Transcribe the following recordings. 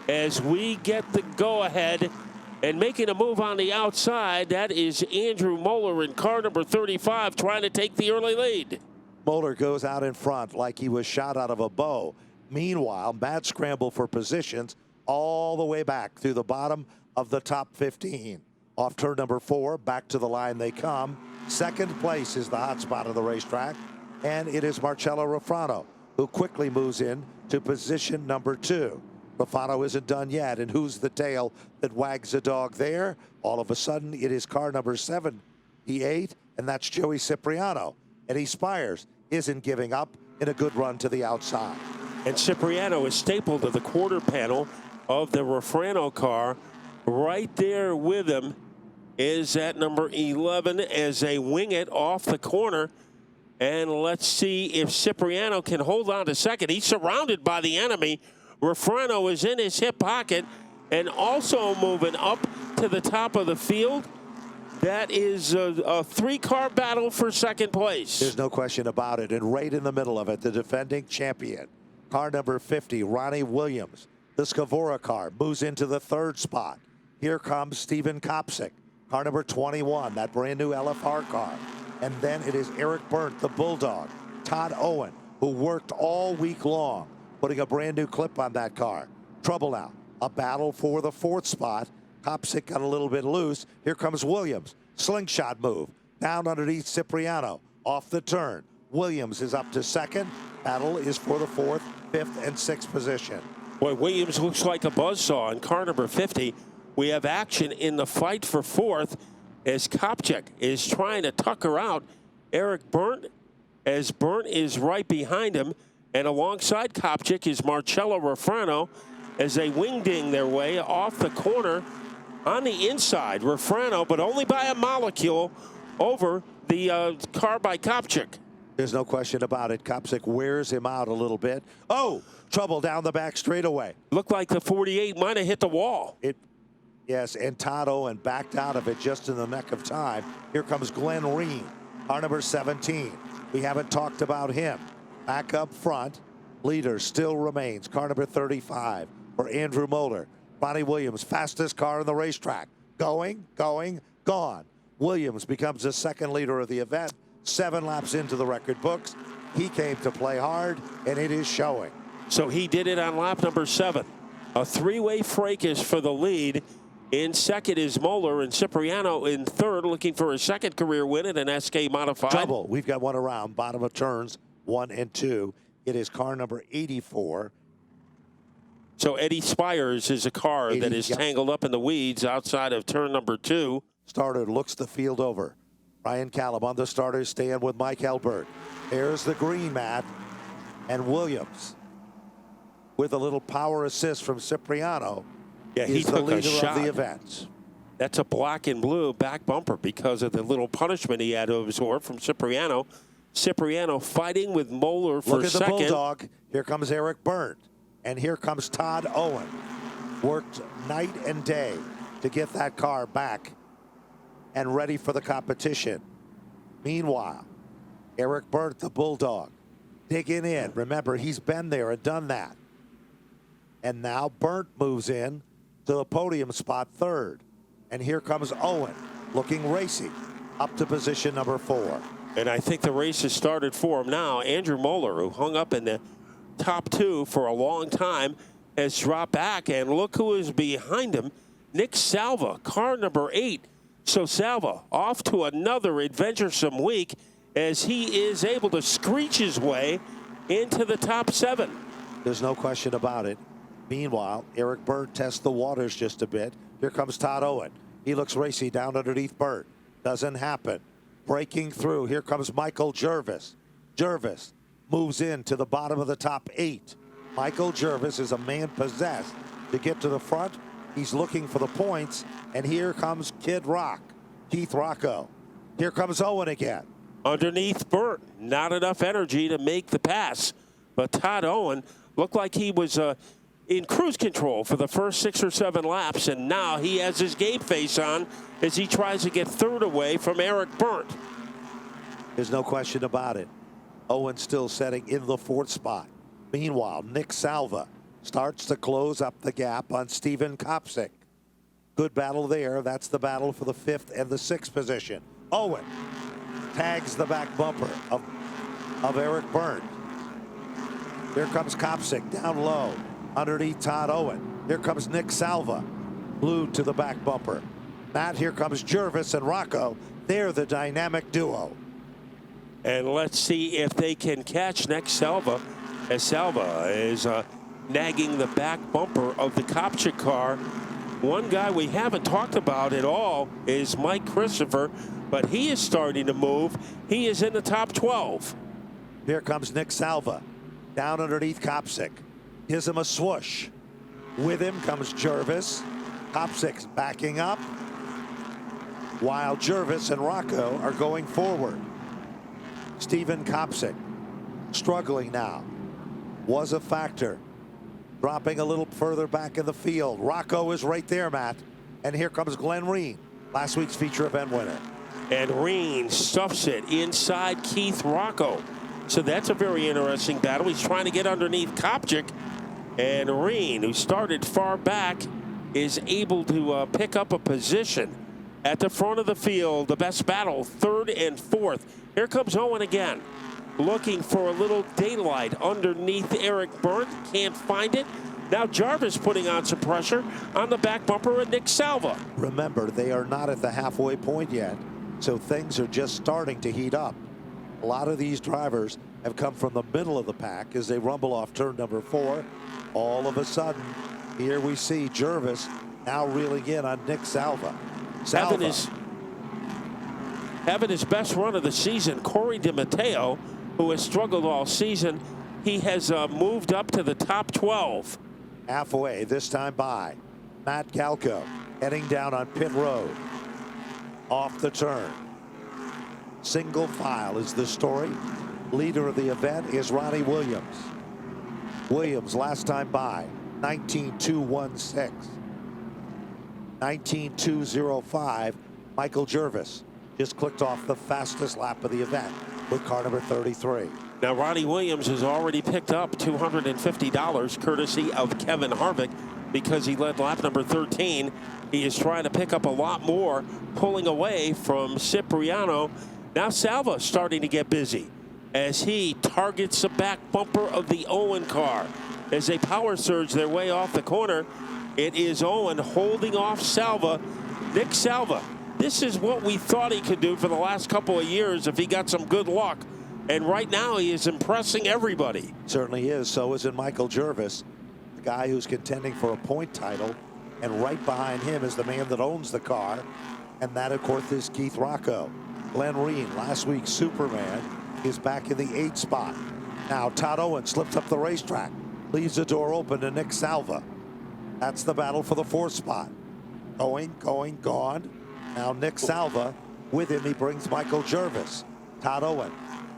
as we get the go-ahead. And making a move on the outside, that is Andrew Moeller in car number 35 trying to take the early lead. Moeller goes out in front like he was shot out of a bow. Meanwhile, mad scramble for positions all the way back through the bottom of the top 15. Off turn number 4, back to the line they come. Second place is the hot spot of the racetrack, and it is Marcello Rafano, who quickly moves in to position number 2. Rafano isn't done yet, and who's the tail that wags the dog there? All of a sudden, it is car number 78, and that's Joey Cipriano. Eddie Spires isn't giving up in a good run to the outside. And Cipriano is stapled to the quarter panel of the Rafano car. Right there with him is at number 11 as they wing it off the corner. And let's see if Cipriano can hold on to second. He's surrounded by the enemy. Rafano is in his hip pocket and also moving up to the top of the field. That is a three-car battle for second place. There's no question about it. And right in the middle of it, the defending champion, car number 50, Ronnie Williams. The Scavora car moves into the third spot. Here comes Steven Kopsick, car number 21, that brand new LFR car. And then it is Eric Berndt, the Bulldog. Todd Owen, who worked all week long, putting a brand new clip on that car. Trouble now. A battle for the fourth spot. Kopsick got a little bit loose. Here comes Williams. Slingshot move. Down underneath Cipriano. Off the turn. Williams is up to second. Battle is for the fourth, fifth, and sixth position. Boy, Williams looks like a buzzsaw in car number 50. We have action in the fight for fourth as Kopsick is trying to tucker out Eric Berndt, as Berndt is right behind him. And alongside Kopsick is Marcello Rafano as they wing-ding their way off the corner on the inside. Rafano, but only by a molecule over the car by Kopsick. There's no question about it. Kopsick wears him out a little bit. Oh, trouble down the back straightaway. Looked like the 48 might have hit the wall. Yes, and Todd Owen backed out of it just in the nick of time. Here comes Glenn Reen, car number 17. We haven't talked about him. Back up front, leader still remains, car number 35 for Andrew Moeller. Ronnie Williams, fastest car in the racetrack. Going, gone. Williams becomes the second leader of the event. 7 laps into the record books. He came to play hard, and it is showing. So he did it on lap number 7. A three-way fracas for the lead. In second is Moeller, and Cipriano in third, looking for his second career win at an SK Modified. Trouble. We've got one around, bottom of turns 1 and 2. It is car number 84. So Eddie Spires is a car that is tangled up in the weeds outside of turn number 2. Starter looks the field over. Ryan Callum on the starter's stand with Mike Elbert. There's the green mat. And Williams, with a little power assist from Cipriano, he is the took leader a shot of the event. That's a black and blue back bumper because of the little punishment he had to absorb from Cipriano. Cipriano fighting with Moeller for second. Look at the Bulldog. Here comes Eric Berndt. And here comes Todd Owen. Worked night and day to get that car back and ready for the competition. Meanwhile, Eric Berndt, the Bulldog, digging in. Remember, he's been there and done that. And now Berndt moves in to the podium spot third. And here comes Owen, looking racy, up to position number 4. And I think the race has started for him now. Andrew Moeller, who hung up in the top 2 for a long time, has dropped back. And look who is behind him, Nick Salva, car number 8. So Salva off to another adventuresome week as he is able to screech his way into the top 7. There's no question about it. Meanwhile, Eric Berndt tests the waters just a bit. Here comes Todd Owen. He looks racy down underneath Berndt. Doesn't happen. Breaking through. Here comes Michael Jervis. Jervis moves into the bottom of the top 8. Michael Jervis is a man possessed to get to the front. He's looking for the points. And here comes Kid Rock, Keith Rocco. Here comes Owen again. Underneath Berndt, not enough energy to make the pass. But Todd Owen looked like he was in cruise control for the first 6 or 7 laps, and now he has his game face on as he tries to get third away from Eric Berndt. There's no question about it. Owen still setting in the 4th spot. Meanwhile, Nick Salva starts to close up the gap on Steven Kopsick. Good battle there. That's the battle for the 5th and the 6th position. Owen tags the back bumper of Eric Byrne. Here comes Kopsick down low underneath Todd Owen. Here comes Nick Salva, glued to the back bumper. Matt, here comes Jervis and Rocco. They're the dynamic duo. And let's see if they can catch Nick Salva, as Salva is nagging the back bumper of the Kopsick car. One guy we haven't talked about at all is Mike Christopher, but he is starting to move. He is in the top 12. Here comes Nick Salva down underneath Kopsick. Gives him a swoosh. With him comes Jervis. Kopsick's backing up, while Jervis and Rocco are going forward. Steven Kopsick struggling now. Was a factor. Dropping a little further back in the field. Rocco is right there, Matt. And here comes Glenn Reen, last week's feature event winner. And Reen stuffs it inside Keith Rocco. So that's a very interesting battle. He's trying to get underneath Kopsick. And Reen, who started far back, is able to pick up a position at the front of the field. The best battle, 3rd and 4th. Here comes Owen again, looking for a little daylight underneath Eric Byrne. Can't find it. Now Jarvis putting on some pressure on the back bumper of Nick Salva. Remember, they are not at the halfway point yet, so things are just starting to heat up. A lot of these drivers have come from the middle of the pack as they rumble off turn number 4. All of a sudden, here we see Jervis now reeling in on Nick Salva. Having his best run of the season, Corey DiMatteo, who has struggled all season, he has moved up to the top 12. Halfway, this time by Matt Galco, heading down on pit road. Off the turn. Single file is the story. Leader of the event is Ronnie Williams. Williams last time by 19.216. 19.205. Michael Jervis just clicked off the fastest lap of the event with car number 33. Now Ronnie Williams has already picked up $250 courtesy of Kevin Harvick because he led lap number 13. He is trying to pick up a lot more, pulling away from Cipriano. Now Salva starting to get busy as he targets the back bumper of the Owen car. As they power surge their way off the corner, it is Owen holding off Salva. Nick Salva, this is what we thought he could do for the last couple of years if he got some good luck. And right now he is impressing everybody. Certainly is. So is in Michael Jervis, the guy who's contending for a point title. And right behind him is the man that owns the car. And that, of course, is Keith Rocco. Glenn Reen, last week's Superman, is back in the 8th spot. Now Todd Owen slips up the racetrack, leaves the door open to Nick Salva. That's the battle for the 4th spot. Going, gone. Now Nick Salva, with him he brings Michael Jervis. Todd Owen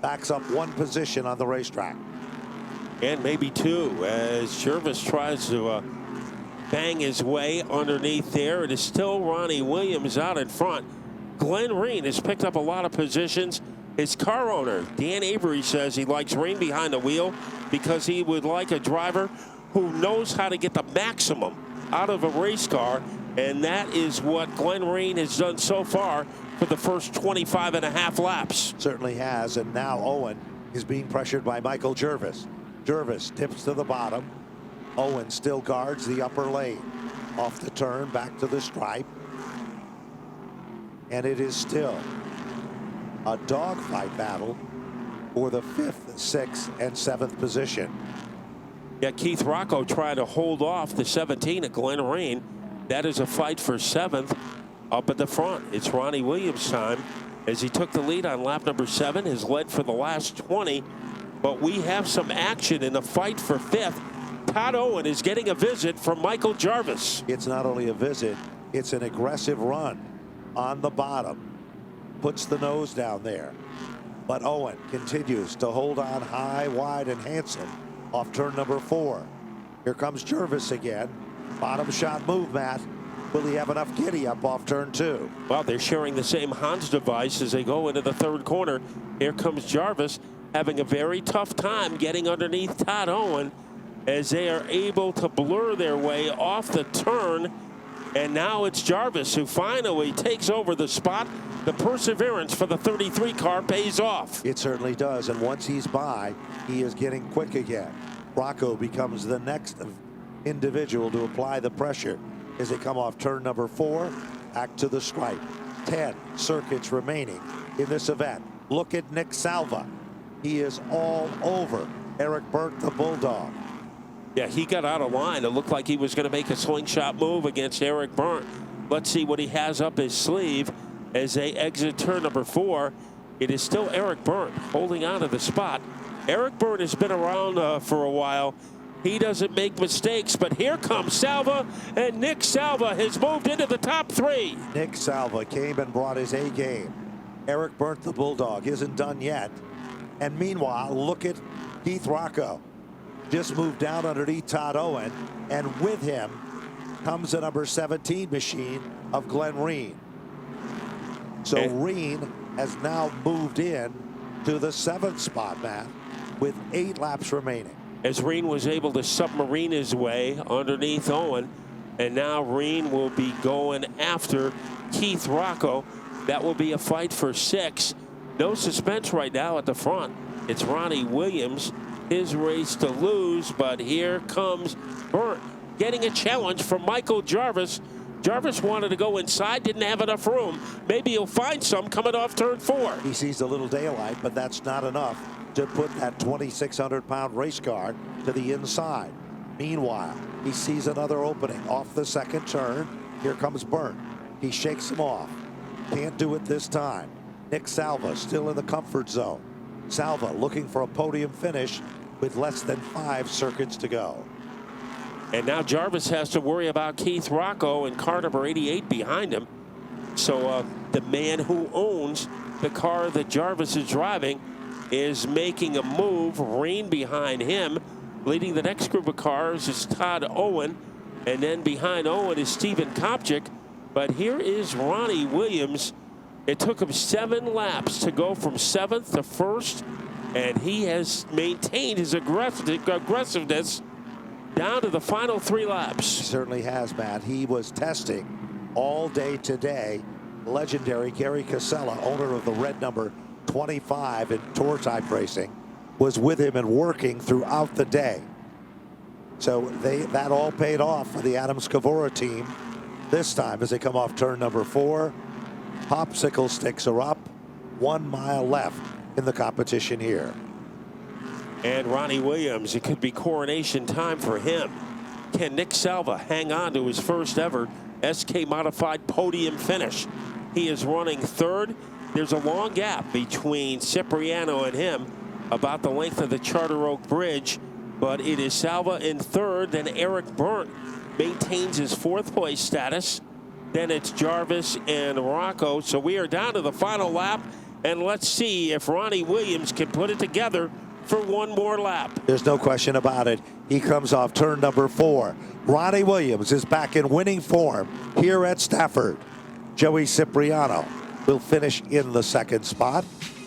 backs up 1 position on the racetrack. And maybe 2 as Jervis tries to bang his way underneath there. It is still Ronnie Williams out in front. Glenn Reen has picked up a lot of positions. His car owner, Dan Avery, says he likes Reen behind the wheel because he would like a driver who knows how to get the maximum out of a race car. And that is what Glenn Reen has done so far for the first 25 and a half laps. Certainly has. And now Owen is being pressured by Michael Jervis. Jervis tips to the bottom. Owen still guards the upper lane. Off the turn, back to the stripe. And it is still a dogfight battle for the 5th, 6th, and 7th position. Yeah, Keith Rocco trying to hold off the 17 at Glenn Reen. That is a fight for 7th up at the front. It's Ronnie Williams' time as he took the lead on lap number 7, has led for the last 20. But we have some action in the fight for 5th. Todd Owen is getting a visit from Michael Jarvis. It's not only a visit, it's an aggressive run on the bottom. Puts the nose down there. But Owen continues to hold on high, wide, and handsome off turn number 4. Here comes Jervis again. Bottom shot move, Matt. Will he have enough giddy up off turn 2? Well, they're sharing the same Hans device as they go into the 3rd corner. Here comes Jarvis having a very tough time getting underneath Todd Owen. as they are able to blur their way off the turn. And now it's Jarvis who finally takes over the spot. The perseverance for the 33 car pays off. It certainly does. And once he's by, he is getting quick again. Rocco becomes the next individual to apply the pressure as they come off turn number 4, back to the stripe. 10 circuits remaining in this event. Look at Nick Salva. He is all over Eric Burt, the Bulldog. Yeah, he got out of line. It looked like he was going to make a slingshot move against Eric Burt. Let's see what he has up his sleeve as they exit turn number 4. It is still Eric Burt holding on to the spot. Eric Burt has been around for a while. He doesn't make mistakes, but here comes Salva, and Nick Salva has moved into the top 3. Nick Salva came and brought his A game. Eric Burt, the Bulldog, isn't done yet. And meanwhile, look at Keith Rocco. Just moved down underneath Todd Owen, and with him comes the number 17 machine of Glenn Reen. So Reen has now moved in to the 7th spot, Matt, with 8 laps remaining. As Reen was able to submarine his way underneath Owen, and now Reen will be going after Keith Rocco. That will be a fight for 6. No suspense right now at the front. It's Ronnie Williams, his race to lose, but here comes Burt getting a challenge from Michael Jarvis. Jarvis wanted to go inside, didn't have enough room. Maybe he'll find some coming off turn 4. He sees a little daylight, but that's not enough to put that 2,600-pound race car to the inside. Meanwhile, he sees another opening off the 2nd turn. Here comes Burt. He shakes him off. Can't do it this time. Nick Salva still in the comfort zone. Salva looking for a podium finish with less than 5 circuits to go. And now Jarvis has to worry about Keith Rocco and car number 88 behind him. So the man who owns the car that Jarvis is driving is making a move. Reen behind him. Leading the next group of cars is Todd Owen. And then behind Owen is Stephen Kopchik. But here is Ronnie Williams. It took him 7 laps to go from 7th to 1st. And he has maintained his aggressiveness down to the final 3 laps. He certainly has, Matt. He was testing all day today. Legendary Gary Casella, owner of the red number 25 in Tour Type Racing, was with him and working throughout the day. So that all paid off for the Adam Scavora team this time as they come off turn number 4. Popsicle sticks are up. 1 mile left in the competition here. And Ronnie Williams, it could be coronation time for him. Can Nick Salva hang on to his first ever SK modified podium finish? He is running 3rd. There's a long gap between Cipriano and him, about the length of the Charter Oak Bridge, but it is Salva in 3rd. Then Eric Burt maintains his 4th place status. Then it's Jarvis and Rocco. So we are down to the final lap, and let's see if Ronnie Williams can put it together for 1 more lap. There's no question about it. He comes off turn number 4. Ronnie Williams is back in winning form here at Stafford. Joey Cipriano will finish in the 2nd spot.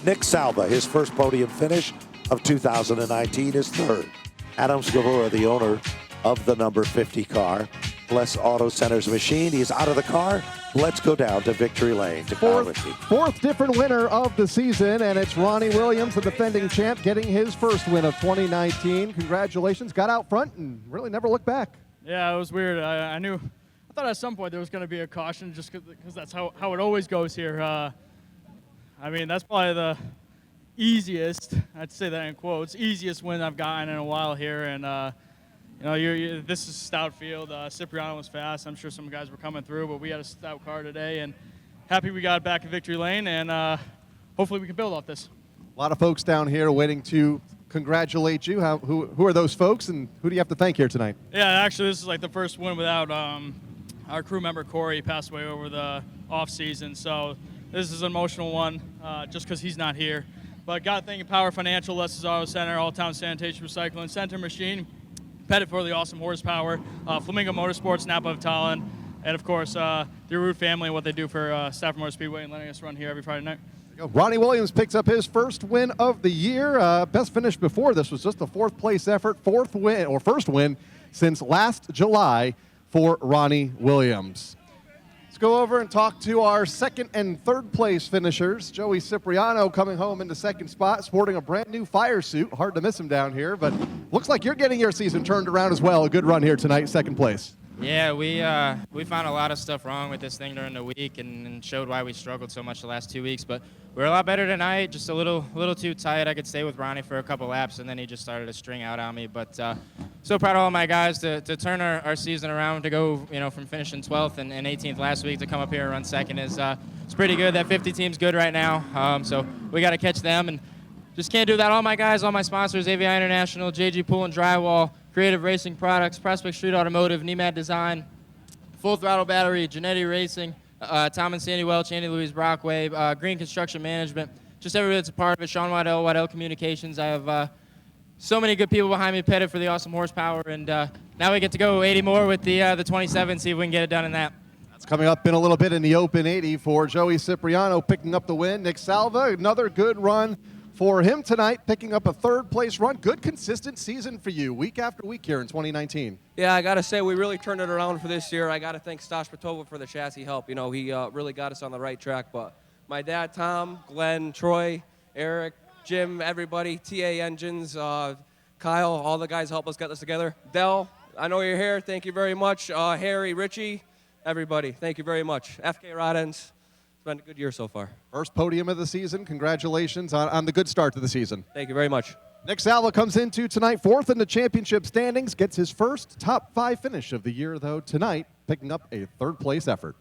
Nick Salva, his first podium finish of 2019, is 3rd. Adam Scavora, the owner of the number 50 car, Bless Auto Center's machine. He is out of the car. Let's go down to victory lane to fourth different winner of the season, and it's Ronnie Williams, the defending champ, getting his first win of 2019. Congratulations. Got out front and really never looked back. Yeah, it was weird. I thought at some point there was going to be a caution just because that's how it always goes here. I mean, that's probably the easiest, I'd say that in quotes, easiest win I've gotten in a while here. And, this is stout field. Cipriano was fast. I'm sure some guys were coming through, but we had a stout car today. And happy we got back in victory lane, and hopefully we can build off this. A lot of folks down here waiting to congratulate you. Who are those folks, and who do you have to thank here tonight? Yeah, actually, this is like the first win without our crew member Corey. Passed away over the off season, so this is an emotional one just because he's not here. But got to thank Power Financial, Lester's Auto Center, All Town Sanitation Recycling Center Machine, Pettit for the awesome horsepower, Flamingo Motorsports, Napa of Talon, and of course the Root family and what they do for Stafford Speedway and letting us run here every Friday night. Ronnie Williams picks up his first win of the year. Best finish before this was just a fourth-place effort, first win since last July for Ronnie Williams. Let's go over and talk to our second and third place finishers. Joey Cipriano coming home in the second spot, sporting a brand new fire suit. Hard to miss him down here, but looks like you're getting your season turned around as well. A good run here tonight, second place. Yeah, we found a lot of stuff wrong with this thing during the week and showed why we struggled so much the last 2 weeks. But we're a lot better tonight, just a little too tight. I could stay with Ronnie for a couple laps, and then he just started to string out on me. But so proud of all my guys to turn our season around, to go from finishing 12th and 18th last week to come up here and run second is it's pretty good. That 50 team's good right now, so we got to catch them. And just can't do that. All my guys, all my sponsors, AVI International, JG Pool and Drywall, Creative Racing Products, Prospect Street Automotive, NEMAD Design, Full Throttle Battery, Genetti Racing, Tom and Sandy Welch, Andy Louise Brockway, Green Construction Management, just everybody that's a part of it, Sean Waddell Communications. I have so many good people behind me, Pettit for the awesome horsepower, and now we get to go 80 more with the 27, see if we can get it done in that. That's coming up in a little bit in the Open 80 for Joey Cipriano picking up the win. Nick Salva, another good run for him tonight, picking up a third-place run. Good, consistent season for you, week after week here in 2019. Yeah, I got to say, we really turned it around for this year. I got to thank Stosh Patova for the chassis help. He really got us on the right track. But my dad, Tom, Glenn, Troy, Eric, Jim, everybody, TA Engines, Kyle, all the guys help us get this together. Dell, I know you're here. Thank you very much. Harry, Richie, everybody, thank you very much. FK Rod Ends. It's been a good year so far. First podium of the season. Congratulations on the good start to the season. Thank you very much. Nick Salva comes into tonight fourth in the championship standings, gets his first top 5 finish of the year, though, tonight, picking up a third-place effort.